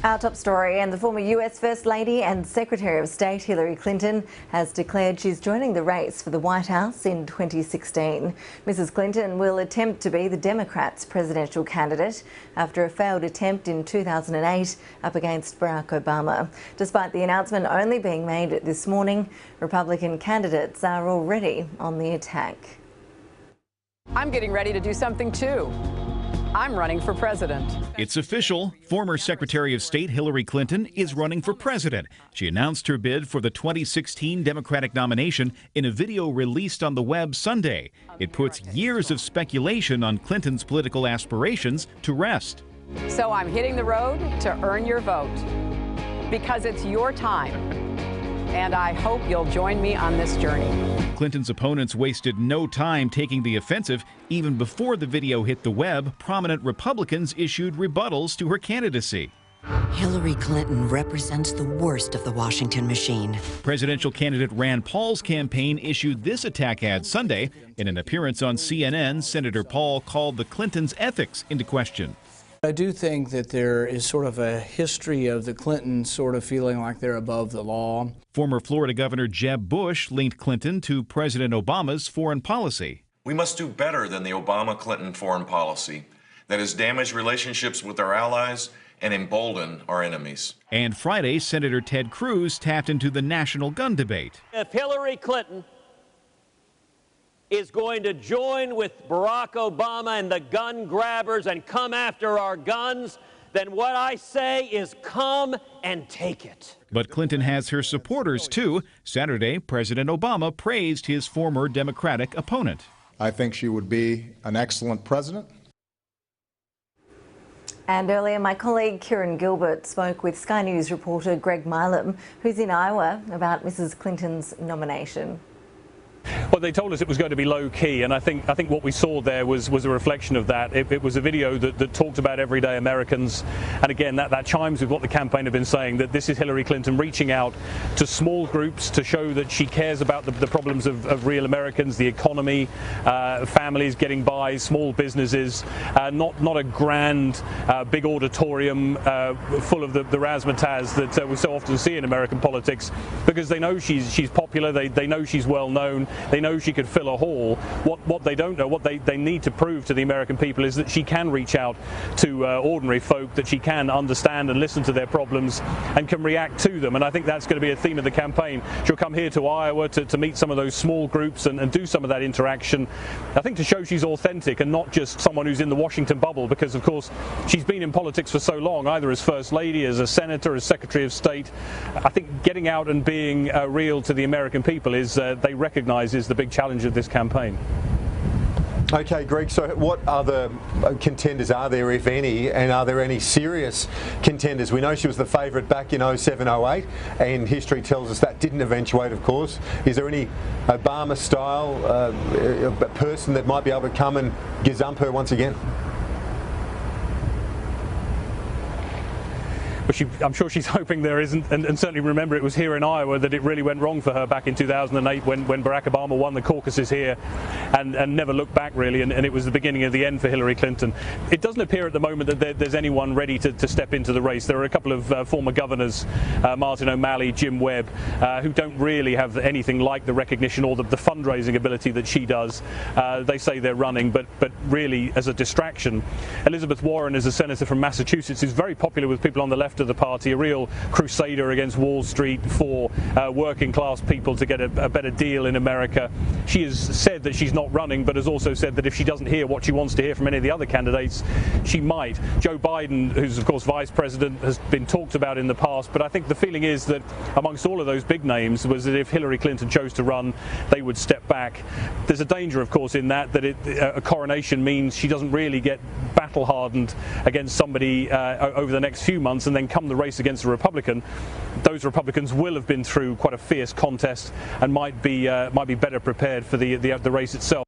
Our top story, and the former US First Lady and Secretary of State Hillary Clinton has declared she's joining the race for the White House in 2016. Mrs Clinton will attempt to be the Democrats' presidential candidate after a failed attempt in 2008 up against Barack Obama. Despite the announcement only being made this morning, Republican candidates are already on the attack. I'm getting ready to do something too. I'm running for president. It's official. Former Secretary of State Hillary Clinton is running for president. She announced her bid for the 2016 Democratic nomination in a video released on the web Sunday. It puts years of speculation on Clinton's political aspirations to rest. So I'm hitting the road to earn your vote because it's your time. And I hope you'll join me on this journey. Clinton's opponents wasted no time taking the offensive. Even before the video hit the web, prominent Republicans issued rebuttals to her candidacy. Hillary Clinton represents the worst of the Washington machine. Presidential candidate Rand Paul's campaign issued this attack ad Sunday. In an appearance on CNN, Senator Paul called the Clintons' ethics into question. I do think that there is sort of a history of the Clintons sort of feeling like they're above the law. Former Florida Governor Jeb Bush linked Clinton to President Obama's foreign policy. We must do better than the Obama-Clinton foreign policy that has damaged relationships with our allies and emboldened our enemies. And Friday, Senator Ted Cruz tapped into the national gun debate. If Hillary Clinton is going to join with Barack Obama and the gun grabbers and come after our guns, then what I say is come and take it. But Clinton has her supporters too. Saturday, President Obama praised his former Democratic opponent. I think she would be an excellent president. And earlier, my colleague Kieran Gilbert spoke with Sky News reporter Greg Milam, who's in Iowa, about Mrs Clinton's nomination. Well, they told us it was going to be low-key, and I think what we saw there was a reflection of that. It was a video that talked about everyday Americans, and again, that chimes with what the campaign have been saying, that this is Hillary Clinton reaching out to small groups to show that she cares about the problems of real Americans, the economy, families getting by, small businesses, not a grand, big auditorium full of the razzmatazz that we so often see in American politics, because they know she's popular, they know she's well known. They know she could fill a hall. What they don't know, what they need to prove to the American people, is that she can reach out to ordinary folk, that she can understand and listen to their problems and can react to them. And I think that's going to be a theme of the campaign. She'll come here to Iowa to meet some of those small groups and do some of that interaction, I think, to show she's authentic and not just someone who's in the Washington bubble, because of course she's been in politics for so long, either as First Lady, as a Senator, as Secretary of State. I think getting out and being real to the American people is they recognize is the big challenge of this campaign. Okay, Greg, so what other contenders are there, if any, and are there any serious contenders? We know she was the favourite back in 07-08, and history tells us that didn't eventuate, of course. Is there any Obama-style person that might be able to come and gazump her once again? I'm sure she's hoping there isn't, and certainly remember it was here in Iowa that it really went wrong for her back in 2008 when Barack Obama won the caucuses here and never looked back really, and it was the beginning of the end for Hillary Clinton. It doesn't appear at the moment that there's anyone ready to step into the race. There are a couple of former governors, Martin O'Malley, Jim Webb, who don't really have anything like the recognition or the fundraising ability that she does. They say they're running, but really as a distraction. Elizabeth Warren is a senator from Massachusetts who's very popular with people on the left of the party, a real crusader against Wall Street for working class people to get a better deal in America. She has said that she's not running, but has also said that if she doesn't hear what she wants to hear from any of the other candidates, she might. Joe Biden, who's of course vice president, has been talked about in the past, but I think the feeling is that amongst all of those big names was that if Hillary Clinton chose to run, they would step back. There's a danger, of course, in that a coronation means she doesn't really get battle hardened against somebody over the next few months, and then come the race against a Republican, those Republicans will have been through quite a fierce contest and might be better prepared for the race itself.